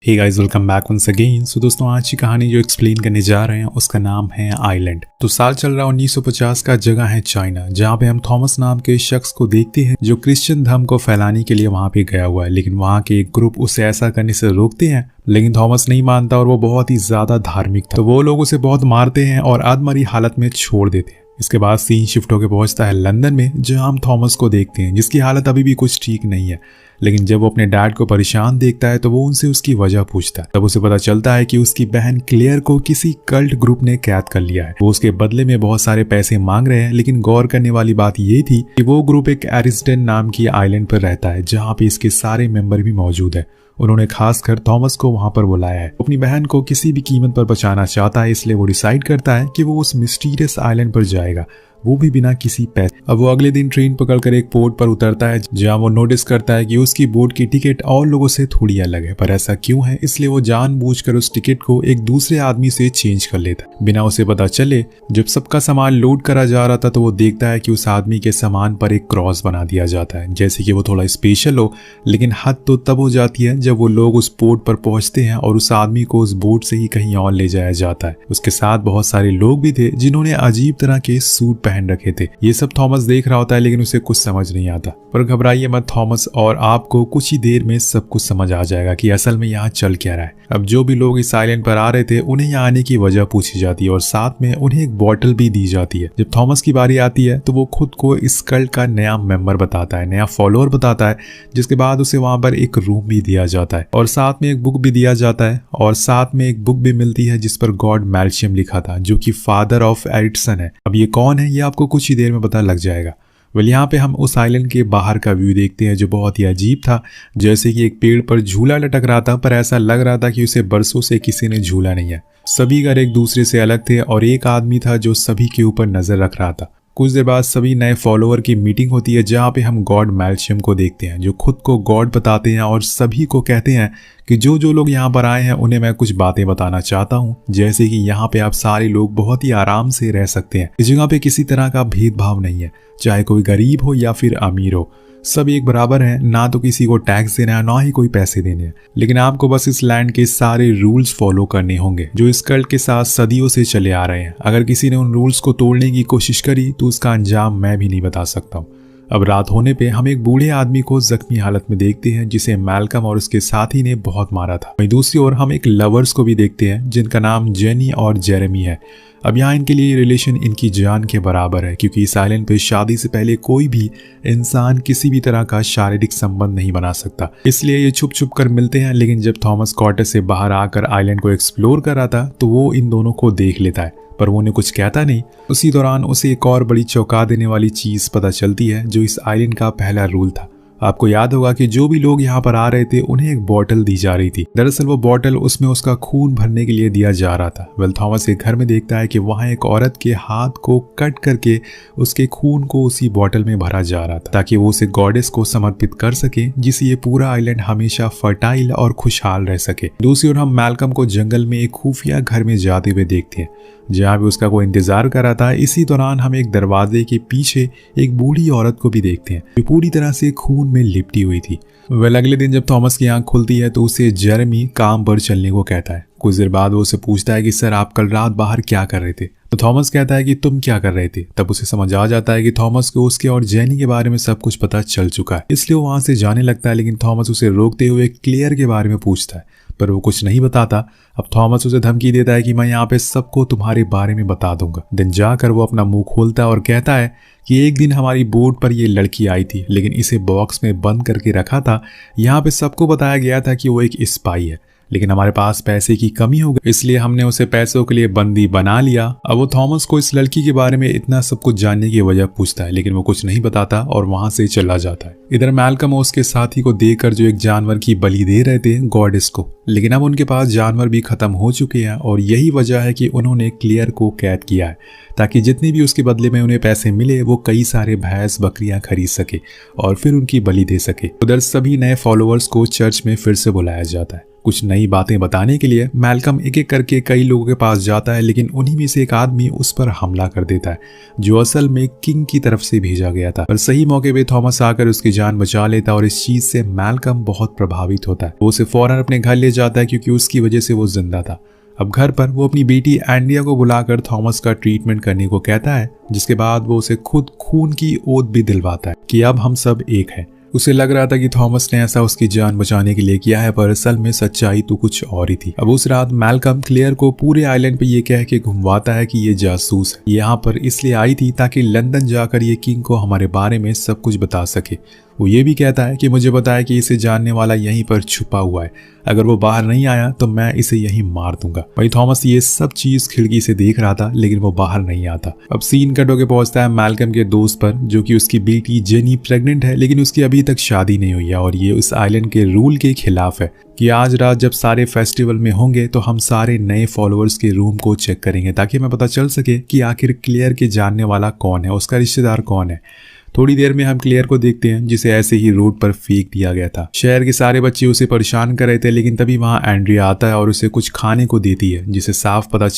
हे guys, welcome back once again. So दोस्तों, आज की कहानी जो एक्सप्लेन करने जा रहे हैं उसका नाम है आइलैंड। तो साल चल रहा 1950 का, जगह है चाइना, जहाँ पे हम थॉमस नाम के शख्स को देखते हैं जो क्रिश्चियन धर्म को फैलाने के लिए वहाँ पे गया हुआ है। लेकिन वहाँ के एक ग्रुप उसे ऐसा करने से रोकते हैं, लेकिन थॉमस नहीं मानता और वो बहुत ही ज्यादा धार्मिक था। तो वो लोग उसे बहुत मारते हैं और आधमरी हालत में छोड़ देते हैं। इसके बाद सीन शिफ्ट होकर पहुंचता है लंदन में, जहां हम थॉमस को देखते हैं जिसकी हालत अभी भी कुछ ठीक नहीं है। लेकिन जब वो अपने डैड को परेशान देखता है तो वो उनसे उसकी वजह पूछता है। तब उसे पता चलता है कि उसकी बहन क्लेयर को किसी कल्ट ग्रुप ने कैद कर लिया है। वो उसके बदले में बहुत सारे पैसे मांग रहे हैं। लेकिन गौर करने वाली बात ये थी कि वो ग्रुप एक एरिस्टन नाम की आइलैंड पर रहता है, जहाँ पे इसके सारे मेंबर भी मौजूद है। उन्होंने खासकर थॉमस को वहां पर बुलाया है। अपनी बहन को किसी भी कीमत पर बचाना चाहता है, इसलिए वो डिसाइड करता है कि वो उस मिस्टीरियस आइलैंड पर जाएगा, वो भी बिना किसी पैसे। अब वो अगले दिन ट्रेन पकड़कर एक पोर्ट पर उतरता है, जहां वो नोटिस करता है कि उसकी बोट की टिकट और लोगों से थोड़ी अलग है। पर ऐसा क्यों है, इसलिए वो जानबूझकर उस टिकट को एक दूसरे आदमी से चेंज कर लेता है बिना उसे पता चले। जब सबका सामान लोड करा जा रहा था तो वो देखता है कि उस आदमी के सामान पर एक क्रॉस बना दिया जाता है, जैसे कि वो थोड़ा स्पेशल हो। लेकिन हद तो तब हो जाती है जब वो लोग उस पोर्ट पर पहुंचते हैं और उस आदमी को उस बोट से ही कहीं और ले जाया जाता है। उसके साथ बहुत सारे लोग भी थे जिन्होंने अजीब तरह के सूट पहन रखे थे। ये सब थॉमस देख रहा होता है, लेकिन उसे कुछ समझ नहीं आता। पर घबराइए मत थॉमस, और आपको कुछ ही देर में सब कुछ समझ आ जाएगा कि असल में यहाँ चल क्या रहा है। अब जो भी लोग इस आइलैंड पर आ रहे थे उन्हें यहाँ आने की वजह पूछी जाती है और साथ में उन्हें एक बॉटल भी दी जाती है। जब थॉमस की बारी आती है तो वो खुद को इस कल्ट का नया मेंबर बताता है, नया फॉलोअर बताता है। जिसके बाद उसे वहां पर एक रूम भी दिया जाता है और साथ में एक बुक भी दिया जाता है, और साथ में एक बुक भी मिलती है जिस पर गॉड मैल्शियम लिखा था, जो कि फादर ऑफ एरिस्टन है। अब ये कौन है ये आपको कुछ ही देर में पता लग जाएगा। यहाँ पे हम उस आइलैंड के बाहर का व्यू देखते हैं जो बहुत ही अजीब था। जैसे कि एक पेड़ पर झूला लटक रहा था, पर ऐसा लग रहा था कि उसे बरसों से किसी ने झूला नहीं है। सभी घर एक दूसरे से अलग थे और एक आदमी था जो सभी के ऊपर नजर रख रहा था। कुछ देर बाद सभी नए फॉलोअर की मीटिंग होती है, जहाँ पे हम गॉड मैल्शियम को देखते हैं जो खुद को गॉड बताते हैं और सभी को कहते हैं कि जो जो लोग यहाँ पर आए हैं उन्हें मैं कुछ बातें बताना चाहता हूँ, जैसे कि यहाँ पे आप सारे लोग बहुत ही आराम से रह सकते हैं। इस जगह पे किसी तरह का भेदभाव नहीं है, चाहे कोई गरीब हो या फिर अमीर हो, सब एक बराबर हैं। ना तो किसी को टैक्स देना है, ना ही कोई पैसे देने हैं। लेकिन आपको बस इस लैंड के सारे रूल्स फॉलो करने होंगे जो इस कल्ट के साथ सदियों से चले आ रहे हैं। अगर किसी ने उन रूल्स को तोड़ने की कोशिश करी तो उसका अंजाम मैं भी नहीं बता सकता हूँ। अब रात होने पे हम एक बूढ़े आदमी को जख्मी हालत में देखते हैं जिसे मैल्कम और उसके साथी ने बहुत मारा था। वहीं दूसरी ओर हम एक लवर्स को भी देखते हैं जिनका नाम जेनी और जेरेमी है। अब यहाँ इनके लिए रिलेशन इनकी जान के बराबर है, क्योंकि इस आइलैंड पे शादी से पहले कोई भी इंसान किसी भी तरह का शारीरिक संबंध नहीं बना सकता। इसलिए ये छुप छुप कर मिलते हैं। लेकिन जब थॉमस क्वार्टर से बाहर आकर आइलैंड को एक्सप्लोर कर रहा था तो वो इन दोनों को देख लेता है, पर वो उन्हें कुछ कहता नहीं। उसी दौरान उसे एक और बड़ी चौंका देने वाली चीज पता चलती है जो इस आइलैंड का पहला रूल था। आपको याद होगा कि जो भी लोग यहाँ पर आ रहे थे उन्हें एक बॉटल दी जा रही थी। दरअसल वो बॉटल उसमें उसका खून भरने के लिए दिया जा रहा था। थॉमस के घर में देखता है कि वहाँ एक औरत के हाथ को कट करके उसके खून को उसी बॉटल में भरा जा रहा था, ताकि वो उसे गॉडेस को समर्पित कर सके, जिससे ये पूरा आइलैंड हमेशा फर्टाइल और खुशहाल रह सके। दूसरी ओर हम मैल्कम को जंगल में एक खुफिया घर में जाते हुए देखते हैं, जहाँ भी उसका कोई इंतजार कर रहा था। इसी दौरान हम एक दरवाजे के पीछे एक बूढ़ी औरत को भी देखते हैं जो पूरी तरह से खून में लिपटी हुई थी। अगले दिन जब थॉमस की आंख खुलती है तो उसे जेरेमी काम पर चलने को कहता है। कुछ देर बाद वो उसे पूछता है कि सर, आप कल रात बाहर क्या कर रहे थे? तो थॉमस कहता है कि तुम क्या कर रहे थे? तब उसे समझ आ जाता है कि थॉमस को उसके और जेनी के बारे में सब कुछ पता चल चुका है, इसलिए वो वहां से जाने लगता है। लेकिन थॉमस उसे रोकते हुए क्लियर के बारे में पूछता है, पर वो कुछ नहीं बताता। अब थॉमस उसे धमकी देता है कि मैं यहाँ पे सबको तुम्हारे बारे में बता दूंगा। दिन जाकर वो अपना मुंह खोलता है और कहता है कि एक दिन हमारी बोट पर ये लड़की आई थी, लेकिन इसे बॉक्स में बंद करके रखा था। यहाँ पे सबको बताया गया था कि वो एक स्पाई है, लेकिन हमारे पास पैसे की कमी हो गई, इसलिए हमने उसे पैसों के लिए बंदी बना लिया। अब वो थॉमस को इस लड़की के बारे में इतना सब कुछ जानने की वजह पूछता है, लेकिन वो कुछ नहीं बताता और वहां से चला जाता है। इधर मैल्कम उसके साथी को देखकर जो एक जानवर की बलि दे रहे थे गॉडेस को, लेकिन अब उनके पास जानवर भी खत्म हो चुके हैं और यही वजह है कि उन्होंने क्लियर को कैद किया है, ताकि जितनी भी उसके बदले में उन्हें पैसे मिले वो कई सारे भैंस बकरियां खरीद सके और फिर उनकी बलि दे सके। उधर सभी नए फॉलोअर्स को चर्च में फिर से बुलाया जाता है। कुछ नई बातें बताने के लिए मैल्कम एक एक करके कई लोगों के पास जाता है, लेकिन उन्हीं में से एक आदमी उस पर हमला कर देता है जो असल में किंग की तरफ से भेजा गया था। पर सही मौके पे थॉमस आकर उसकी जान बचा लेता और इस चीज से मैल्कम बहुत प्रभावित होता है। वो उसे फौरन अपने घर ले जाता है क्योंकि उसकी वजह से वो जिंदा था। अब घर पर वो अपनी बेटी एंडिया को बुलाकर थॉमस का ट्रीटमेंट करने को कहता है, जिसके बाद वो उसे खुद खून की ओथ भी दिलवाता है कि अब हम सब एक हैं। उसे लग रहा था कि थॉमस ने ऐसा उसकी जान बचाने के लिए किया है, पर असल में सच्चाई तो कुछ और ही थी। अब उस रात मैल्कम क्लेयर को पूरे आइलैंड पे ये कह के घुमवाता है कि ये जासूस है, यहाँ पर इसलिए आई थी ताकि लंदन जाकर ये किंग को हमारे बारे में सब कुछ बता सके। वो ये भी कहता है कि मुझे बताया कि इसे जानने वाला यहीं पर छुपा हुआ है, अगर वो बाहर नहीं आया तो मैं इसे यहीं मार दूंगा। भाई थॉमस ये सब चीज खिड़की से देख रहा था, लेकिन वो बाहर नहीं आता। अब सीन कट होके पहुंचता है मैल्कम के दोस्त पर, जो कि उसकी बेटी जेनी प्रेग्नेंट है, लेकिन उसकी अभी तक शादी नहीं हुई है और ये उस आइलैंड के रूल के खिलाफ है कि आज रात जब सारे फेस्टिवल में होंगे तो हम सारे नए फॉलोअर्स के रूम को चेक करेंगे ताकि हमें पता चल सके कि आखिर क्लेयर के जानने वाला कौन है, उसका रिश्तेदार कौन है। थोड़ी देर में हम क्लेयर को देखते हैं जिसे ऐसे ही रोड पर फेंक दिया गया था। शहर के सारे बच्चे उसे परेशान कर रहे थे, लेकिन तभी वहां एंड्रिया आता है और उसे कुछ खाने को देती है, जिसे साफ पता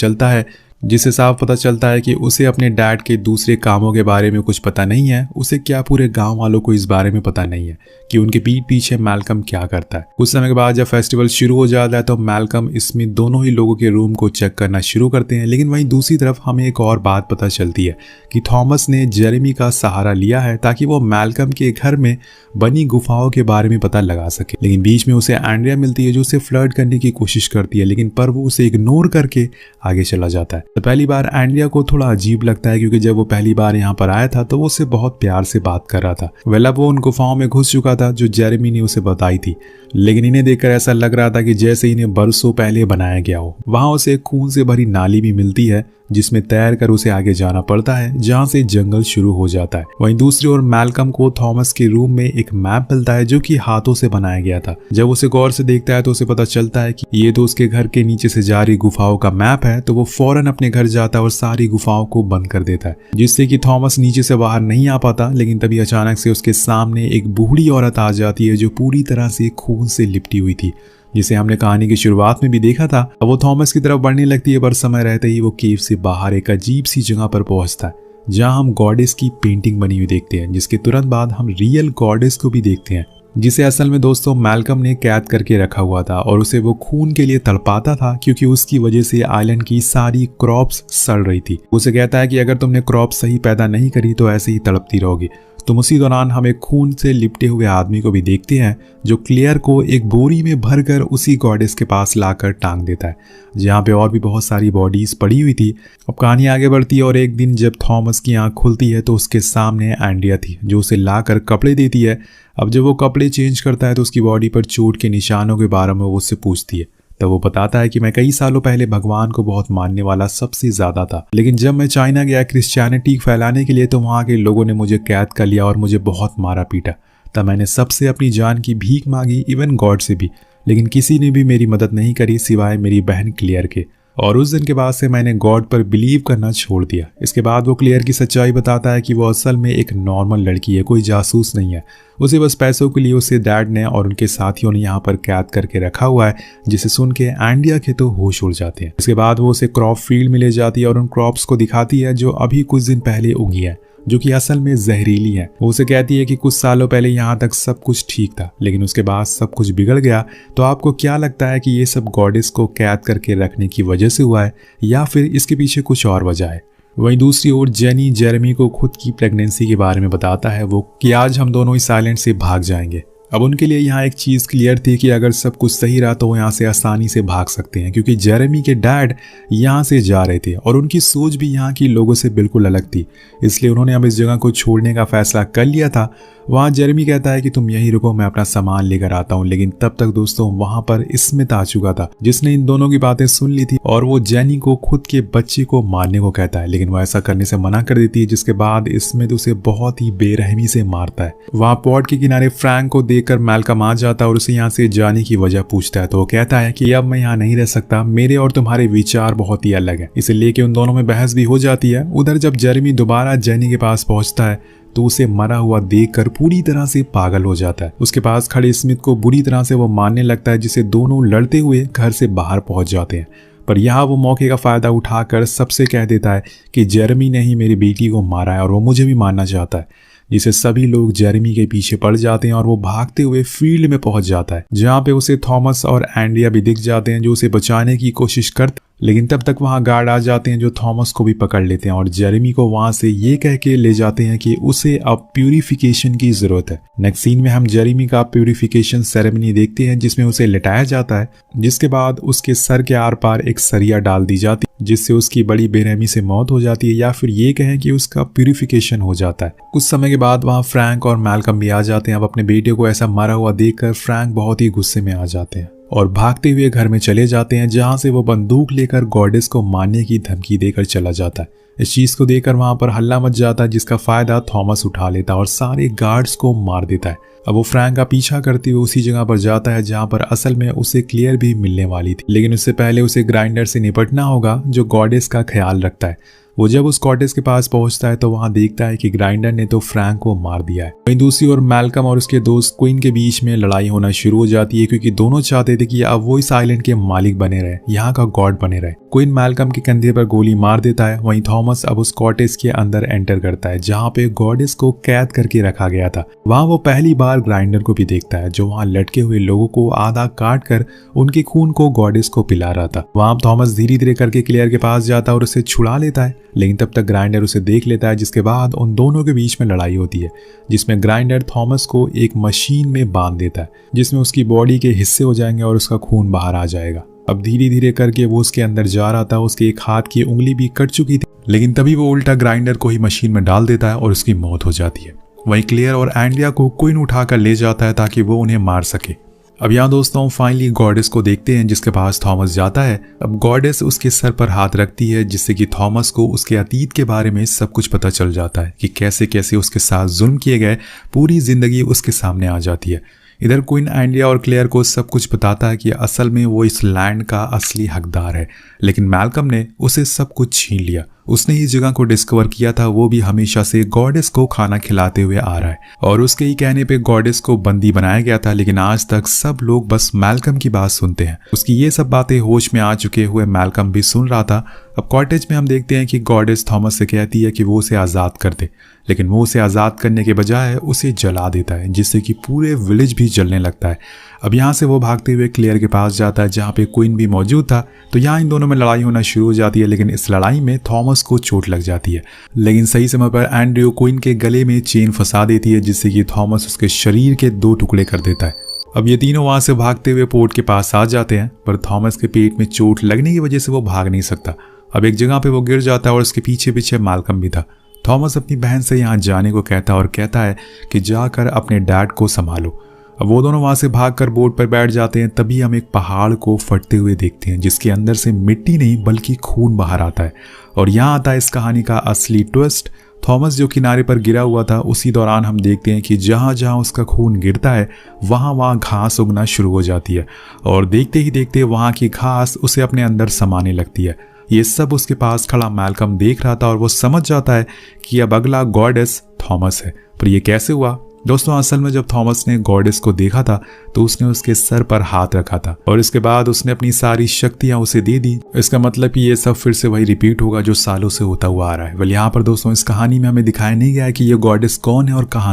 चलता है कि उसे अपने डैड के दूसरे कामों के बारे में कुछ पता नहीं है। उसे क्या पूरे गांव वालों को इस बारे में पता नहीं है कि उनके पीठ पीछे मैल्कम क्या करता है। कुछ समय के बाद जब फेस्टिवल शुरू हो जाता है तो मैल्कम इसमें दोनों ही लोगों के रूम को चेक करना शुरू करते हैं, लेकिन वहीं दूसरी तरफ हमें एक और बात पता चलती है कि थॉमस ने जेरेमी का सहारा लिया है ताकि वो मैल्कम के घर में बनी गुफाओं के बारे में पता लगा सके। लेकिन बीच में उसे एंड्रिया मिलती है जो उसे फ्लर्ट करने की कोशिश करती है, लेकिन पर वो उसे इग्नोर करके आगे चला जाता है। तो पहली बार एंड्रिया को थोड़ा अजीब लगता है क्योंकि जब वो पहली बार यहाँ पर आया था तो वो उससे बहुत प्यार से बात कर रहा था। वेल अब वो उन गुफाओं में घुस चुका था जो जेरेमी ने उसे बताई थी, लेकिन इन्हें देखकर ऐसा लग रहा था कि जैसे इन्हें बरसों पहले बनाया गया हो। वहां उसे खून से भरी नाली भी मिलती है जिसमें तैर कर उसे आगे जाना पड़ता है जहां से जंगल शुरू हो जाता है। वहीं दूसरी ओर मैल्कम को थॉमस के रूम में एक मैप मिलता है जो कि हाथों से बनाया गया था। जब उसे गौर से देखता है तो उसे पता चलता है कि ये तो उसके घर के नीचे से जा रही गुफाओं का मैप है। तो वो फौरन अपने घर जाता है और सारी गुफाओं को बंद कर देता है, जिससे कि थॉमस नीचे से बाहर नहीं आ पाता। लेकिन तभी अचानक से उसके सामने एक बूढ़ी औरत आ जाती है जो पूरी तरह से खून से लिपटी हुई थी, जिसे हमने कहानी की शुरुआत में भी देखा था। अब वो थॉमस की तरफ बढ़ने लगती है, पर समय रहते ही वो केव से बाहर एक अजीब सी जगह पर पहुंचता है जहां हम गॉडेस की पेंटिंग बनी हुई देखते हैं, जिसके तुरंत बाद हम रियल गॉडेस को भी देखते हैं, जिसे असल में दोस्तों मैल्कम ने कैद करके रखा हुआ था और उसे वो खून के लिए तड़पाता था क्योंकि उसकी वजह से आइलैंड की सारी क्रॉप्स सड़ रही थी। उसे कहता है कि अगर तुमने क्रॉप सही पैदा नहीं करी तो ऐसे ही तड़पती रहोगी। तुम उसी दौरान हम एक खून से लिपटे हुए आदमी को भी देखते हैं जो क्लेयर को एक बोरी में भरकर उसी गॉडेस के पास लाकर टांग देता है, जहाँ पे और भी बहुत सारी बॉडीज पड़ी हुई थी। अब कहानी आगे बढ़ती है और एक दिन जब थॉमस की आंख खुलती है तो उसके सामने एंड्रिया थी जो उसे लाकर कपड़े देती है। अब जब वो कपड़े चेंज करता है तो उसकी बॉडी पर चोट के निशानों के बारे में वो उससे पूछती है। तब वो बताता है कि मैं कई सालों पहले भगवान को बहुत मानने वाला सबसे ज्यादा था, लेकिन जब मैं चाइना गया क्रिश्चियनिटी फैलाने के लिए तो वहाँ के लोगों ने मुझे कैद कर लिया और मुझे बहुत मारा पीटा। तब मैंने सबसे अपनी जान की भीख मांगी, इवन गॉड से भी, लेकिन किसी ने भी मेरी मदद नहीं करी सिवाय मेरी बहन क्लियर के। और उस दिन के बाद से मैंने गॉड पर बिलीव करना छोड़ दिया। इसके बाद वो क्लियर की सच्चाई बताता है कि वो असल में एक नॉर्मल लड़की है, कोई जासूस नहीं है। उसे बस पैसों के लिए उससे डैड ने और उनके साथियों ने यहाँ पर कैद करके रखा हुआ है, जिसे सुन के एंड्रिया के तो होश उड़ जाते हैं। इसके बाद वो उसे क्रॉप फील्ड में ले जाती है और उन क्रॉप्स को दिखाती है जो अभी कुछ दिन पहले उगी है, जो कि असल में जहरीली है। वो उसे कहती है कि कुछ सालों पहले यहाँ तक सब कुछ ठीक था, लेकिन उसके बाद सब कुछ बिगड़ गया। तो आपको क्या लगता है कि ये सब गॉडेस को कैद करके रखने की वजह से हुआ है या फिर इसके पीछे कुछ और वजह है? वहीं दूसरी ओर जेनी जेरेमी को खुद की प्रेगनेंसी के बारे में बताता है वो कि आज हम दोनों इस आइलैंड से भाग जाएंगे। अब उनके लिए यहाँ एक चीज़ क्लियर थी कि अगर सब कुछ सही रहा तो वो यहाँ से आसानी से भाग सकते हैं, क्योंकि जेरेमी के डैड यहाँ से जा रहे थे और उनकी सोच भी यहाँ की लोगों से बिल्कुल अलग थी। इसलिए उन्होंने अब इस जगह को छोड़ने का फैसला कर लिया था। वहाँ जेरेमी कहता है कि तुम यहीं रुको, मैं अपना सामान लेकर आता हूँ। लेकिन तब तक दोस्तों वहाँ पर स्मिथ आ चुका था, जिसने इन दोनों की बातें सुन ली थी और वो जेनी को खुद के बच्चे को मारने को कहता है, लेकिन वो ऐसा करने से मना कर देती है, जिसके बाद स्मिथ उसे बहुत ही बेरहमी से मारता है। वहाँ पॉट के किनारे फ्रैंक को देखकर मैल्कम आ जाता है और उसे यहाँ से जाने की वजह पूछता है। तो वो कहता है कि अब मैं यहाँ नहीं रह सकता, मेरे और तुम्हारे विचार बहुत ही अलग है। इसे लेके उन दोनों में बहस भी हो जाती है। उधर जब जेरेमी दोबारा जेनी के पास पहुंचता है तो उसे मरा हुआ देखकर पूरी तरह से पागल हो जाता है। उसके पास खड़े स्मिथ को बुरी तरह से वो मारने लगता है, जिसे दोनों लड़ते हुए घर से बाहर पहुंच जाते हैं। पर यहाँ वो मौके का फायदा उठाकर सबसे कह देता है कि जेरेमी ने ही मेरी बेटी को मारा है और वो मुझे भी मारना चाहता है, जिसे सभी लोग जेरेमी के पीछे पड़ जाते हैं और वो भागते हुए फील्ड में पहुंच जाता है, जहाँ पे उसे थॉमस और एंड्रिया भी दिख जाते हैं जो उसे बचाने की कोशिश करते, लेकिन तब तक वहां गार्ड आ जाते हैं जो थॉमस को भी पकड़ लेते हैं और जेरेमी को वहां से ये कह के ले जाते हैं कि उसे अब प्यूरिफिकेशन की जरूरत है। नेक्स्ट सीन में हम जेरेमी का प्यूरिफिकेशन सेरेमनी देखते हैं, जिसमें उसे लिटाया जाता है, जिसके बाद उसके सर के आर पार एक सरिया डाल दी जाती है, जिससे उसकी बड़ी बेरहमी से मौत हो जाती है, या फिर ये कहें कि उसका प्यूरिफिकेशन हो जाता है। कुछ समय के बाद वहां फ्रैंक और मैल्कम भी आ जाते हैं। अब अपने बेटे को ऐसा मरा हुआ देखकर फ्रैंक बहुत ही गुस्से में आ जाते हैं और भागते हुए घर में चले जाते हैं, जहां से वो बंदूक लेकर गॉडेस को मारने की धमकी देकर चला जाता है। इस चीज को देखकर वहां पर हल्ला मच जाता है, जिसका फायदा थॉमस उठा लेता है और सारे गार्ड्स को मार देता है। अब वो फ्रैंक का पीछा करते हुए उसी जगह पर जाता है जहां पर असल में उसे क्लियर भी मिलने वाली थी, लेकिन उससे पहले उसे ग्राइंडर से निपटना होगा जो गॉडेस का ख्याल रखता है। वो जब उस कॉटेज के पास पहुंचता है तो वहां देखता है कि ग्राइंडर ने तो फ्रैंक को मार दिया है। वहीं दूसरी ओर मैल्कम और उसके दोस्त क्वीन के बीच में लड़ाई होना शुरू हो जाती है, क्योंकि दोनों चाहते थे कि अब वो इस आइलैंड के मालिक बने रहे, यहाँ का गॉड बने रहे। क्वीन मैल्कम के कंधे पर गोली मार देता है। वहीं थॉमस अब उस कॉटेज के अंदर एंटर करता है, जहाँ पे गॉडेस को कैद करके रखा गया था। वहां वो पहली बार ग्राइंडर को भी देखता है, जो वहां लटके हुए लोगों को आधा काट कर उनके खून को गॉडेस को पिला रहा था। वहां थॉमस धीरे धीरे करके क्लियर के पास जाता है और उसे छुड़ा लेता है, लेकिन तब तक ग्राइंडर उसे देख लेता है, जिसके बाद उन दोनों के बीच में लड़ाई होती है, जिसमें ग्राइंडर थॉमस को एक मशीन में बांध देता है, जिसमें उसकी बॉडी के हिस्से हो जाएंगे और उसका खून बाहर आ जाएगा। अब धीरे धीरे करके वो उसके अंदर जा रहा था, उसके एक हाथ की उंगली भी कट चुकी थी, लेकिन तभी वो उल्टा ग्राइंडर को ही मशीन में डाल देता है और उसकी मौत हो जाती है। वहीं क्लियर और एंड्रिया को क्वीन उठाकर ले जाता है ताकि वो उन्हें मार सके। अब यहाँ दोस्तों फाइनली गॉडेस को देखते हैं, जिसके पास थॉमस जाता है। अब गॉडेस उसके सर पर हाथ रखती है, जिससे कि थॉमस को उसके अतीत के बारे में सब कुछ पता चल जाता है कि कैसे कैसे उसके साथ जुल्म किए गए। पूरी जिंदगी उसके सामने आ जाती है। इधर क्वीन एंड्रिया और क्लेयर को सब कुछ बताता है कि असल में वो इस लैंड का असली हकदार है, लेकिन मैल्कम ने उसे सब कुछ छीन लिया। उसने इस जगह को डिस्कवर किया था, वो भी हमेशा से गॉडेस को खाना खिलाते हुए आ रहा है और उसके ही कहने पे गॉडेस को बंदी बनाया गया था, लेकिन आज तक सब लोग बस मैल्कम की बात सुनते हैं। उसकी ये सब बातें होश में आ चुके हुए मैल्कम भी सुन रहा था। अब कॉटेज में हम देखते हैं कि गॉडेस थॉमस से कहती है कि वो उसे आज़ाद कर दे, लेकिन वो उसे आज़ाद करने के बजाय उसे जला देता है, जिससे कि पूरे विलेज भी जलने लगता है। अब यहाँ से वो भागते हुए क्लियर के पास जाता है, जहाँ पे क्वीन भी मौजूद था। तो यहाँ इन दोनों में लड़ाई होना शुरू हो जाती है, लेकिन इस लड़ाई में थॉमस को चोट लग जाती है। लेकिन सही समय पर एंड्रयू क्वीन के गले में चेन फंसा देती है, जिससे कि थॉमस उसके शरीर के 2 टुकड़े कर देता है। अब ये तीनों वहां से भागते हुए पोर्ट के पास आ जाते हैं, पर थॉमस के पेट में चोट लगने की वजह से वो भाग नहीं सकता। अब एक जगह पे वो गिर जाता है और उसके पीछे पीछे मैल्कम भी था। थॉमस अपनी बहन से यहाँ जाने को कहता है और कहता है कि जाकर अपने डैड को संभालो। अब वो दोनों वहां से भागकर बोट पर बैठ जाते हैं। तभी हम एक पहाड़ को फटते हुए देखते हैं, जिसके अंदर से मिट्टी नहीं बल्कि खून बाहर आता है। और यहाँ आता है इस कहानी का असली ट्विस्ट। थॉमस जो किनारे पर गिरा हुआ था, उसी दौरान हम देखते हैं कि जहाँ जहाँ उसका खून गिरता है वहाँ घास उगना शुरू हो जाती है, और देखते ही देखते वहाँ की घास उसे अपने अंदर समाने लगती है। ये सब उसके पास खड़ा मैल्कम देख रहा था और वो समझ जाता है कि अब अगला गॉडेस थॉमस है। पर ये कैसे हुआ दोस्तों? असल में जब थॉमस ने गॉडेस को देखा था तो उसने उसके सर पर हाथ रखा था और इसके बाद उसने अपनी सारी शक्तियां उसे दे दी। इसका मतलब कि ये सब फिर से वही रिपीट होगा जो सालों से होता हुआ आ रहा है। वेल यहाँ पर दोस्तों इस कहानी में हमें दिखाया नहीं गया है कि ये गॉडेस कौन है और कहाँ